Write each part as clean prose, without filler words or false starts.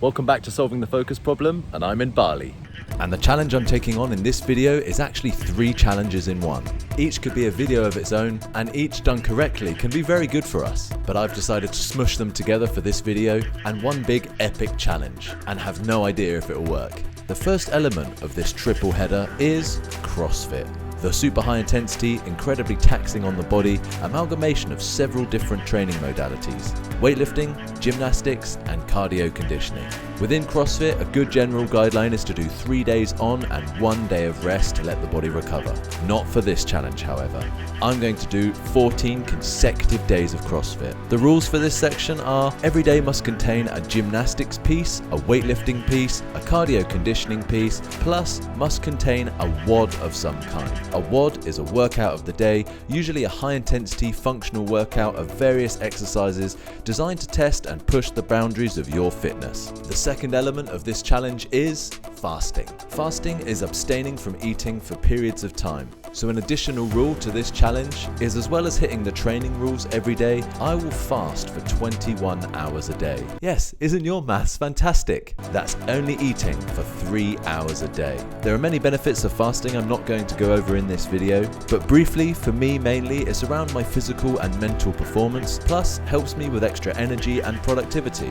Welcome back to Solving the Focus Problem, and I'm in Bali. And the challenge I'm taking on in this video is actually 3 challenges in one. Each could be a video of its own, and each done correctly can be very good for us. But I've decided to smush them together for this video and one big epic challenge, and have no idea if it'll work. The first element of this triple header is CrossFit. The super high intensity, incredibly taxing on the body amalgamation of several different training modalities: weightlifting, gymnastics, and cardio conditioning. Within CrossFit, a good general guideline is to do 3 days on and 1 day of rest to let the body recover. Not for this challenge, however. I'm going to do 14 consecutive days of CrossFit. The rules for this section are: every day must contain a gymnastics piece, a weightlifting piece, a cardio conditioning piece, plus must contain a WOD of some kind. A WOD is a workout of the day, usually a high intensity functional workout of various exercises designed to test and push the boundaries of your fitness. The second element of this challenge is fasting. Fasting is abstaining from eating for periods of time. So an additional rule to this challenge is, as well as hitting the training rules every day, I will fast for 21 hours a day. Yes, isn't your maths fantastic? That's only eating for 3 hours a day. There are many benefits of fasting I'm not going to go over in this video, but briefly, for me mainly, it's around my physical and mental performance, plus helps me with extra energy and productivity.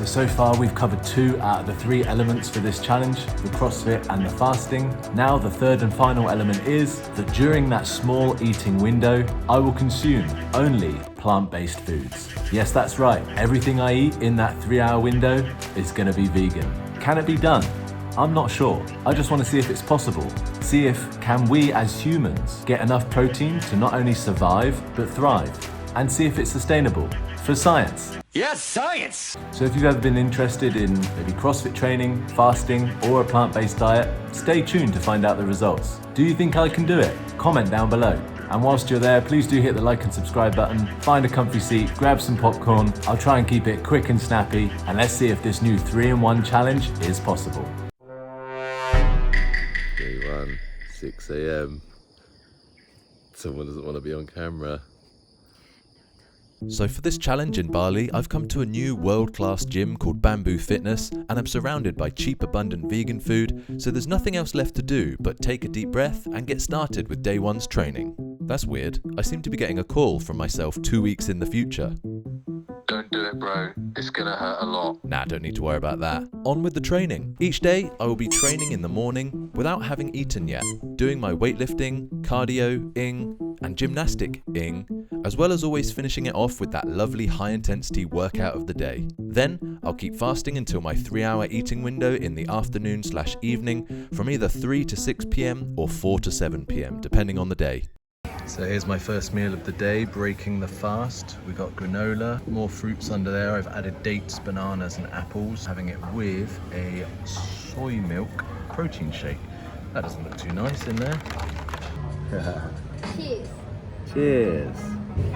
So far we've covered 2 out of the 3 elements for this challenge, the CrossFit and the fasting. Now the third and final element is that during that small eating window, I will consume only plant-based foods. Yes, that's right, everything I eat in that 3-hour window is going to be vegan. Can it be done? I'm not sure. I just want to see if it's possible. See if can we as humans get enough protein to not only survive, but thrive. And see if it's sustainable. For science. Yes, science! So if you've ever been interested in maybe CrossFit training, fasting, or a plant-based diet, stay tuned to find out the results. Do you think I can do it? Comment down below. And whilst you're there, please do hit the like and subscribe button, find a comfy seat, grab some popcorn. I'll try and keep it quick and snappy, and let's see if this new 3-in-1 challenge is possible. Day 1, 6 AM. Someone doesn't want to be on camera. So for this challenge in Bali, I've come to a new world-class gym called Bamboo Fitness, and I'm surrounded by cheap, abundant vegan food, so there's nothing else left to do but take a deep breath and get started with day 1's training. That's weird. I seem to be getting a call from myself 2 weeks in the future. Don't do it, bro. It's gonna hurt a lot. Nah, don't need to worry about that. On with the training. Each day, I will be training in the morning without having eaten yet, doing my weightlifting, cardio-ing, and gymnastic-ing, as well as always finishing it off with that lovely high-intensity workout of the day. Then, I'll keep fasting until my 3-hour eating window in the afternoon/evening from either 3 to 6 PM or 4 to 7 PM, depending on the day. So here's my first meal of the day, breaking the fast. We got granola, more fruits under there. I've added dates, bananas and apples, having it with a soy milk protein shake. That doesn't look too nice in there. Cheers. Cheers.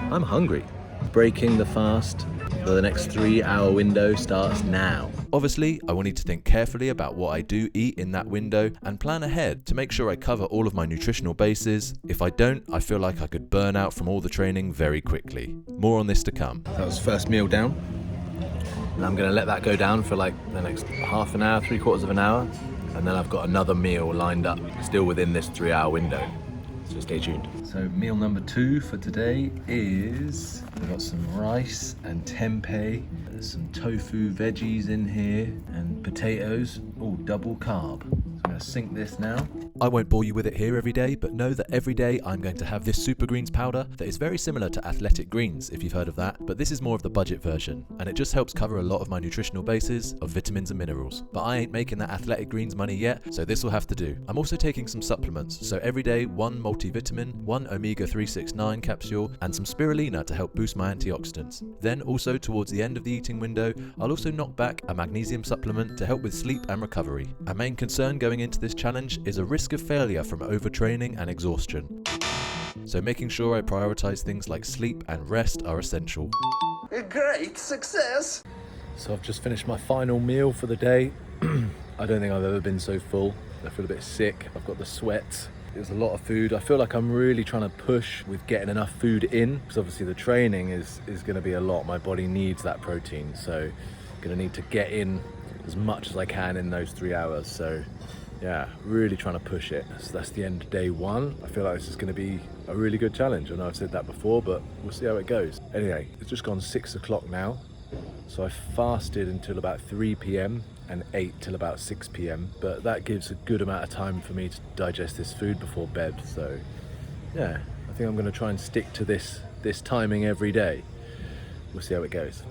I'm hungry. Breaking the fast for the next 3-hour window starts now. Obviously, I will need to think carefully about what I do eat in that window and plan ahead to make sure I cover all of my nutritional bases. If I don't, I feel like I could burn out from all the training very quickly. More on this to come. That was first meal down. And I'm gonna let that go down for like the next half an hour, 3/4 of an hour. And then I've got another meal lined up, still within this 3-hour window. So stay tuned. So meal number 2 for today is, we've got some rice and tempeh. There's some tofu veggies in here and potatoes, all double carb. So I'm gonna sink this now. I won't bore you with it here every day, but know that every day I'm going to have this Super Greens powder that is very similar to Athletic Greens, if you've heard of that, but this is more of the budget version, and it just helps cover a lot of my nutritional bases of vitamins and minerals. But I ain't making that Athletic Greens money yet, so this will have to do. I'm also taking some supplements, so every day 1 multivitamin, 1 omega 369 capsule, and some spirulina to help boost my antioxidants. Then also towards the end of the eating window, I'll also knock back a magnesium supplement to help with sleep and recovery. Our main concern going into this challenge is a risk of failure from overtraining and exhaustion. So making sure I prioritize things like sleep and rest are essential. A great success! So I've just finished my final meal for the day. I don't think I've ever been so full. I feel a bit sick. I've got the sweats. It was a lot of food. I feel like I'm really trying to push with getting enough food in, because obviously the training is going to be a lot. My body needs that protein, so I'm going to need to get in as much as I can in those 3 hours. So yeah, really trying to push it. So that's the end of day 1. I feel like this is going to be a really good challenge. I know I've said that before, but we'll see how it goes. Anyway, it's just gone 6 o'clock now. So I fasted until about 3 p.m. and ate till about 6 p.m. But that gives a good amount of time for me to digest this food before bed. So yeah, I think I'm going to try and stick to this timing every day. We'll see how it goes.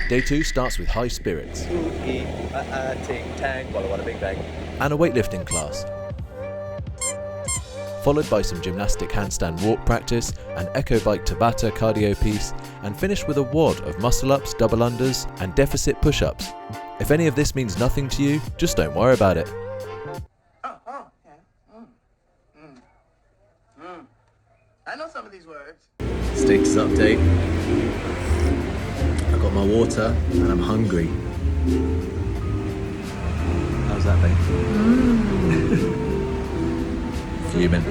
Day 2 starts with high spirits Ting tang, walla walla big bang. and a weightlifting class, followed by some gymnastic handstand walk practice, an echo bike Tabata cardio piece, and finish with a wad of muscle ups, double unders, and deficit push-ups. If any of this means nothing to you, just don't worry about it. I know some of these words. Status update. I got my water and I'm hungry. How's that, babe? Fuming.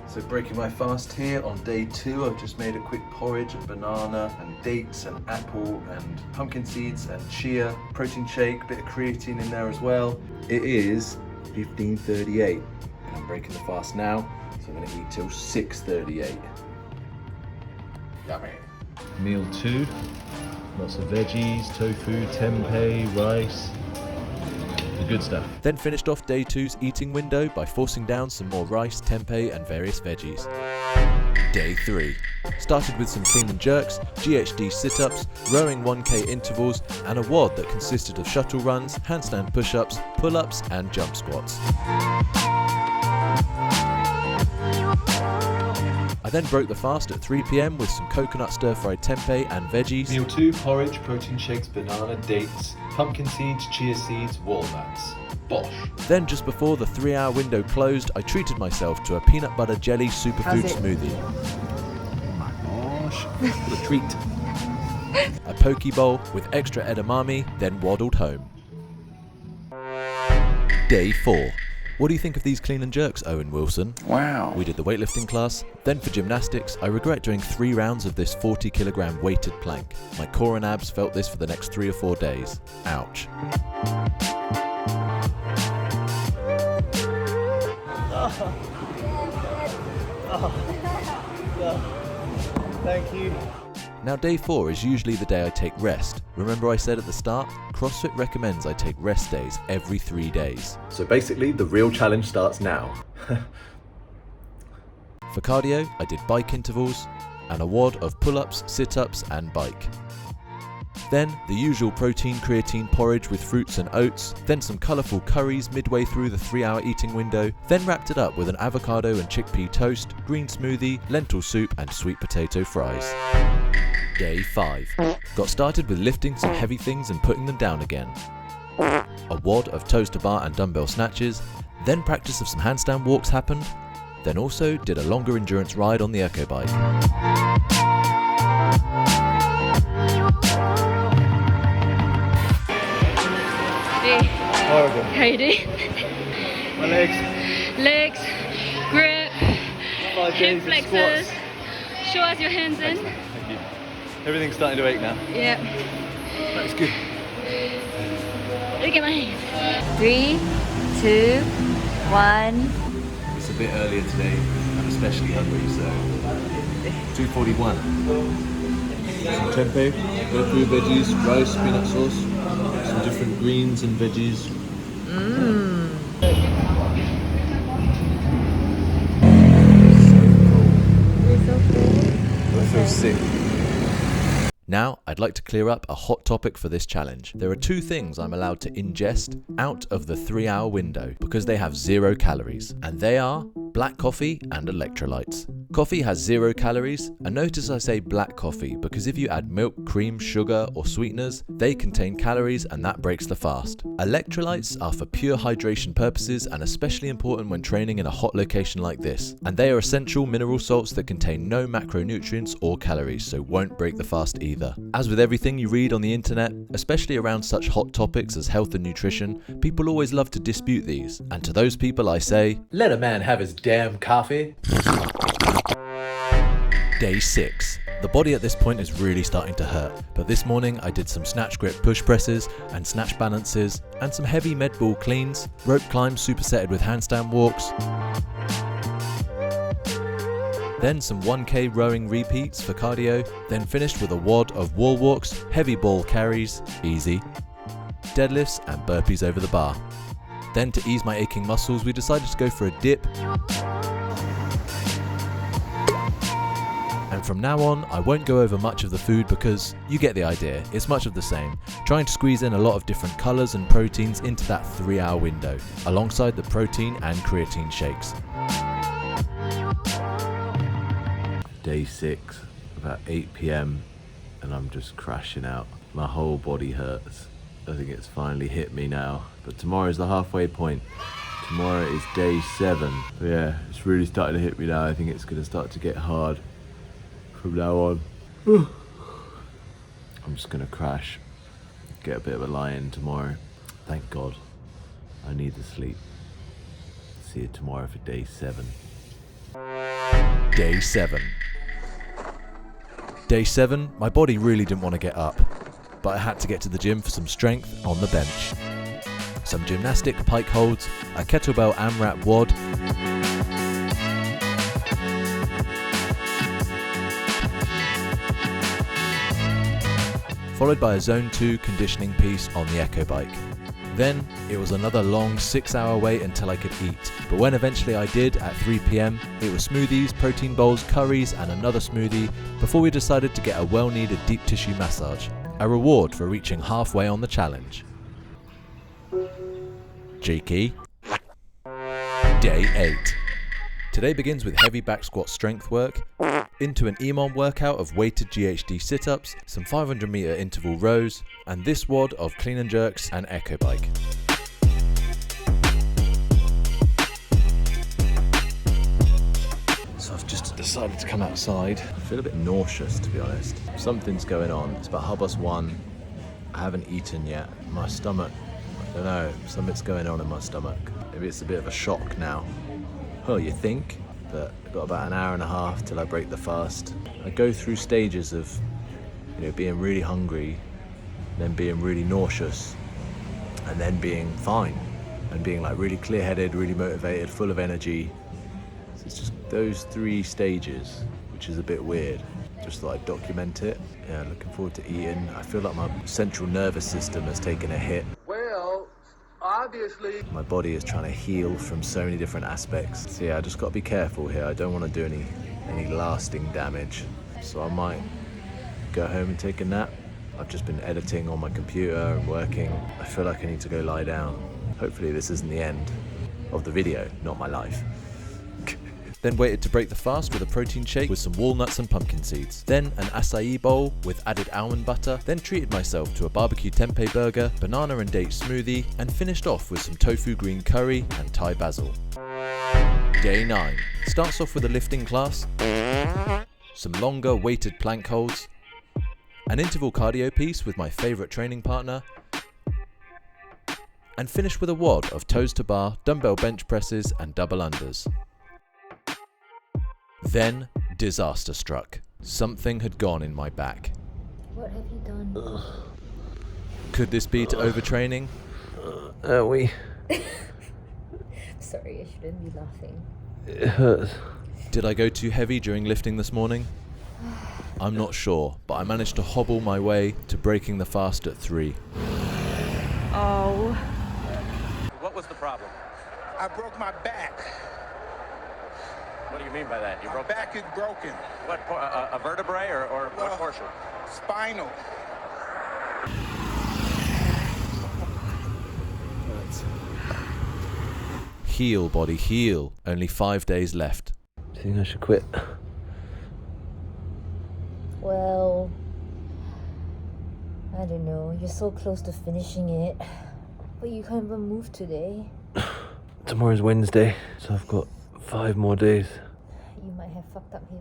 So breaking my fast here on day 2, I've just made a quick porridge of banana and dates and apple and pumpkin seeds and chia, protein shake, bit of creatine in there as well. It is 15:38 and I'm breaking the fast now, so I'm gonna eat till 6:38. Yummy. Meal 2, lots of veggies, tofu, tempeh, rice, the good stuff. Then finished off day 2's eating window by forcing down some more rice, tempeh, and various veggies. Day 3 started with some clean and jerks, GHD sit-ups, rowing 1k intervals, and a WOD that consisted of shuttle runs, handstand push-ups, pull-ups, and jump squats. I then broke the fast at 3 p.m. with some coconut stir-fried tempeh and veggies. Meal 2, porridge, protein shakes, banana, dates, pumpkin seeds, chia seeds, walnuts. Bosh. Then just before the 3-hour window closed, I treated myself to a peanut butter jelly superfood smoothie. Oh my gosh, what a treat. A poke bowl with extra edamame, then waddled home. Day 4. What do you think of these clean and jerks, Owen Wilson? Wow. We did the weightlifting class. Then for gymnastics, I regret doing 3 rounds of this 40 kilogram weighted plank. My core and abs felt this for the next 3 or 4 days. Ouch. Thank you. Now day 4 is usually the day I take rest. Remember I said at the start, CrossFit recommends I take rest days every 3 days. So basically, the real challenge starts now. For cardio, I did bike intervals and a WOD of pull-ups, sit-ups and bike. Then the usual protein creatine porridge with fruits and oats, then some colourful curries midway through the 3-hour eating window, then wrapped it up with an avocado and chickpea toast, green smoothie, lentil soup and sweet potato fries. Day 5. Got started with lifting some heavy things and putting them down again. A WOD of toes to bar and dumbbell snatches, then practice of some handstand walks happened, then also did a longer endurance ride on the echo bike. Horrible. How you doing? My legs. Legs, grip, 5 hip days of flexors. squats. Show us your hands in. Thank you. Everything's starting to ache now. Yeah. That's good. Look at my hands. 3, 2, 1. It's a bit earlier today. I'm especially hungry, so 2:41. Some tempeh, tofu, veggies, rice, peanut sauce, some different greens and veggies. I feel sick. Now, I'd like to clear up a hot topic for this challenge. There are 2 things I'm allowed to ingest out of the 3-hour window because they have 0 calories, and they are black coffee and electrolytes. Coffee has 0 calories, and notice I say black coffee because if you add milk, cream, sugar or sweeteners, they contain calories and that breaks the fast. Electrolytes are for pure hydration purposes and especially important when training in a hot location like this, and they are essential mineral salts that contain no macronutrients or calories, so won't break the fast either. As with everything you read on the internet, especially around such hot topics as health and nutrition, people always love to dispute these, and to those people I say, Let a man have his damn coffee. Day 6. The body at this point is really starting to hurt, but this morning I did some snatch grip push presses and snatch balances and some heavy med ball cleans, rope climbs supersetted with handstand walks, then some 1k rowing repeats for cardio, then finished with a wad of wall walks, heavy ball carries, easy, deadlifts and burpees over the bar. Then to ease my aching muscles we decided to go for a dip. And from now on, I won't go over much of the food because you get the idea, it's much of the same, trying to squeeze in a lot of different colours and proteins into that 3-hour window, alongside the protein and creatine shakes. Day 6, about 8 PM, and I'm just crashing out. My whole body hurts. I think it's finally hit me now, but tomorrow is the halfway point. Tomorrow is day 7. But yeah, it's really starting to hit me now. I think it's going to start to get hard from now on. I'm just gonna crash, get a bit of a lie-in tomorrow. Thank God, I need the sleep. See you tomorrow for day 7. Day 7. Day 7, my body really didn't want to get up, but I had to get to the gym for some strength on the bench. Some gymnastic pike holds, a kettlebell AMRAP WOD, followed by a zone 2 conditioning piece on the Echo bike. Then it was another long 6-hour wait until I could eat, but when eventually I did at 3 PM, it was smoothies, protein bowls, curries and another smoothie before we decided to get a well-needed deep tissue massage, a reward for reaching halfway on the challenge. Cheeky. Day 8. Today begins with heavy back squat strength work, into an EMOM workout of weighted GHD sit-ups, some 500 meter interval rows, and this wad of clean and jerks and Echo bike. So I've just decided to come outside. I feel a bit nauseous, to be honest. Something's going on. It's about 1:30. I haven't eaten yet. My stomach, I don't know, something's going on in my stomach. Maybe it's a bit of a shock now. Well, you think, but I've got about an hour and a half till I break the fast. I go through stages of, being really hungry, then being really nauseous, and then being fine, and being like really clear-headed, really motivated, full of energy. So it's just those 3 stages, which is a bit weird. Just thought I'd document it. Yeah, looking forward to eating. I feel like my central nervous system has taken a hit. Well, obviously. My body is trying to heal from so many different aspects. So yeah, I just got to be careful here. I don't want to do any lasting damage. So I might go home and take a nap. I've just been editing on my computer and working. I feel like I need to go lie down. Hopefully this isn't the end of the video, not my life. Then waited to break the fast with a protein shake with some walnuts and pumpkin seeds. Then an acai bowl with added almond butter. Then treated myself to a barbecue tempeh burger, banana and date smoothie, and finished off with some tofu green curry and Thai basil. Day 9. Starts off with a lifting class, some longer weighted plank holds, an interval cardio piece with my favourite training partner, and finish with a wad of toes to bar, dumbbell bench presses and double unders. Then, disaster struck. Something had gone in my back. What have you done? Could this be to overtraining? Are we? Sorry, I shouldn't be laughing. It hurts. Did I go too heavy during lifting this morning? I'm not sure, but I managed to hobble my way to breaking the fast at 3. Oh. What was the problem? I broke my back. What do you mean by that? You My broke back is broken. what? A vertebrae or Well, what portion? Spinal. Heal, body, heal. Only 5 days left. Do you think I should quit? Well, I don't know. You're so close to finishing it. But you can't even move today. Tomorrow's Wednesday, so I've got 5 more days. You might have fucked up here.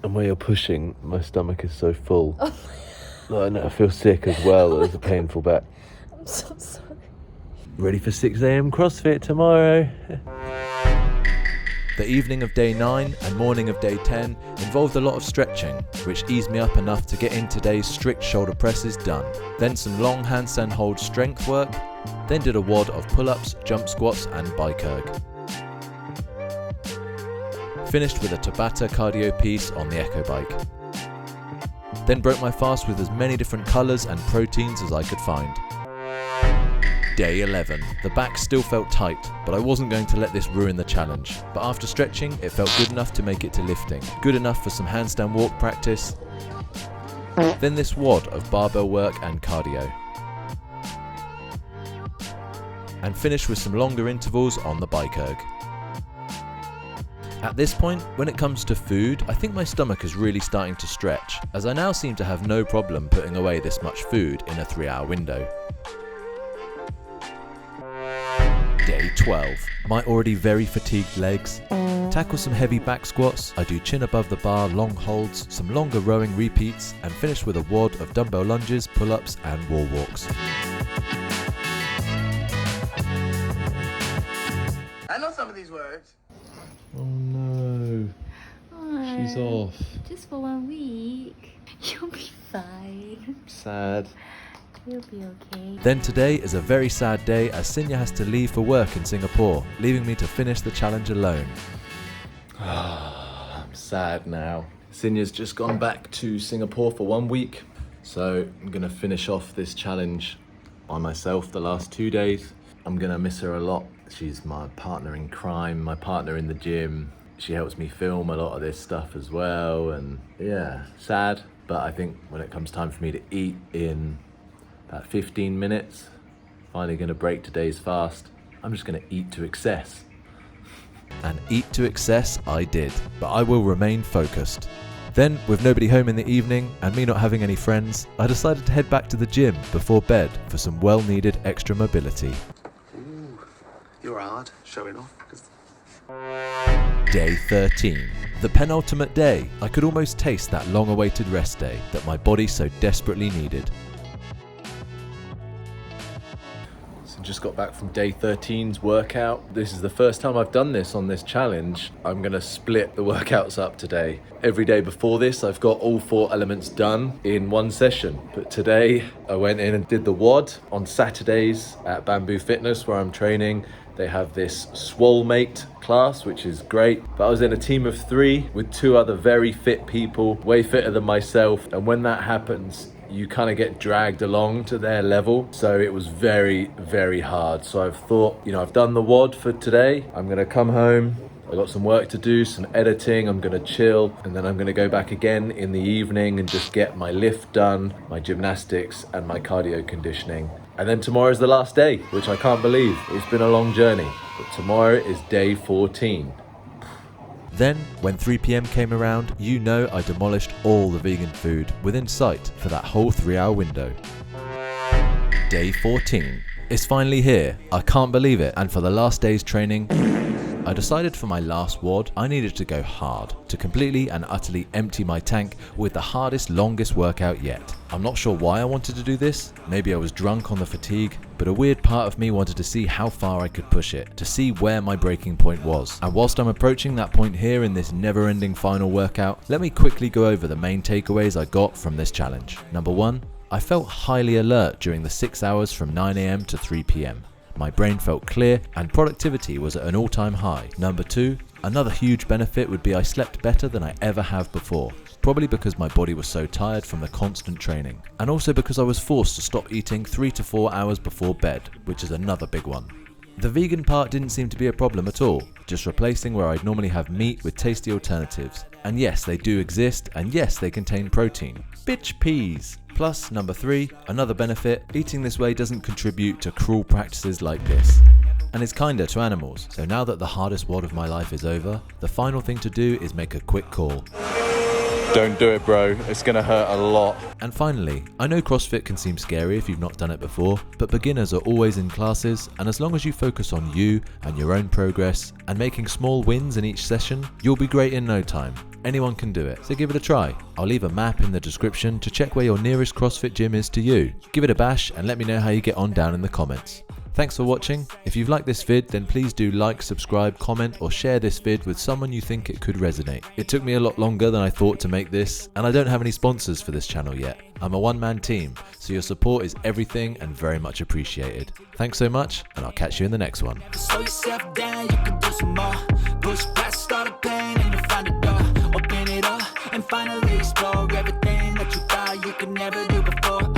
And where you're pushing, my stomach is so full. Oh I feel sick as well. There's a painful back. I'm so sorry. Ready for 6 AM CrossFit tomorrow. The evening of day 9 and morning of day 10 involved a lot of stretching, which eased me up enough to get in today's strict shoulder presses done. Then some long handstand hold strength work, then did a wad of pull-ups, jump squats and bike erg. Finished with a Tabata cardio piece on the Echo bike. Then broke my fast with as many different colours and proteins as I could find. Day 11. The back still felt tight, but I wasn't going to let this ruin the challenge. But after stretching, it felt good enough to make it to lifting. Good enough for some handstand walk practice. Then this wad of barbell work and cardio. And finish with some longer intervals on the bike erg. At this point, when it comes to food, I think my stomach is really starting to stretch, as I now seem to have no problem putting away this much food in a 3-hour window. Day 12. My already very fatigued legs. Tackle some heavy back squats, I do chin above the bar long holds, some longer rowing repeats, and finish with a wad of dumbbell lunges, pull-ups and wall walks. I know some of these words. Oh no, she's off. Just for 1 week. You'll be fine. Sad. You'll be okay. Then today is a very sad day as Sinya has to leave for work in Singapore, leaving me to finish the challenge alone. I'm sad now. Sinya's just gone back to Singapore for 1 week, so I'm gonna finish off this challenge by myself the last 2 days. I'm gonna miss her a lot. She's my partner in crime, my partner in the gym. She helps me film a lot of this stuff as well, and yeah, sad. But I think when it comes time for me to eat in about 15 minutes, finally gonna break today's fast, I'm just gonna eat to excess. And eat to excess I did, but I will remain focused. Then, with nobody home in the evening and me not having any friends, I decided to head back to the gym before bed for some well-needed extra mobility. Ooh, you're hard, showing off. Day 13. The penultimate day. I could almost taste that long-awaited rest day that my body so desperately needed. Just got back from day 13's workout. This is the first time I've done this on this challenge. I'm gonna split the workouts up today. Every day before this, I've got all 4 elements done in one session. But today, I went in and did the WOD. On Saturdays at Bamboo Fitness, where I'm training, they have this Swole Mate class, which is great. But I was in a team of 3 with 2 other very fit people, way fitter than myself. And when that happens, you kind of get dragged along to their level. So it was very, very hard. So I've thought, I've done the WOD for today. I'm gonna come home. I've got some work to do, some editing. I'm gonna chill. And then I'm gonna go back again in the evening and just get my lift done, my gymnastics and my cardio conditioning. And then tomorrow is the last day, which I can't believe. It's been a long journey, but tomorrow is day 14. Then, when 3 PM came around, I demolished all the vegan food within sight for that whole 3-hour window. Day 14. It's finally here. I can't believe it. And for the last day's training, I decided for my last WOD, I needed to go hard to completely and utterly empty my tank with the hardest, longest workout yet. I'm not sure why I wanted to do this. Maybe I was drunk on the fatigue, but a weird part of me wanted to see how far I could push it, to see where my breaking point was. And whilst I'm approaching that point here in this never-ending final workout, let me quickly go over the main takeaways I got from this challenge. Number 1, I felt highly alert during the 6 hours from 9 AM to 3 PM. My brain felt clear and productivity was at an all-time high. Number 2, another huge benefit would be I slept better than I ever have before. Probably because my body was so tired from the constant training. And also because I was forced to stop eating 3 to 4 hours before bed, which is another big one. The vegan part didn't seem to be a problem at all, just replacing where I'd normally have meat with tasty alternatives. And yes, they do exist, and yes, they contain protein. Bitch peas! Plus, number 3, another benefit, eating this way doesn't contribute to cruel practices like this. And it's kinder to animals. So now that the hardest WOD of my life is over, the final thing to do is make a quick call. Don't do it, bro. It's gonna hurt a lot. And finally, I know CrossFit can seem scary if you've not done it before, but beginners are always in classes, and as long as you focus on you and your own progress and making small wins in each session, you'll be great in no time. Anyone can do it, so give it a try. I'll leave a map in the description to check where your nearest CrossFit gym is to you. Give it a bash and let me know how you get on down in the comments. Thanks for watching. If you've liked this vid, then please do like, subscribe, comment, or share this vid with someone you think it could resonate. It took me a lot longer than I thought to make this, and I don't have any sponsors for this channel yet. I'm a one-man team, so your support is everything and very much appreciated. Thanks so much, and I'll catch you in the next one. Slow yourself down, you can do some more. Push past all the pain and you'll find a door. Open it up and finally explore everything that you thought you could never do before.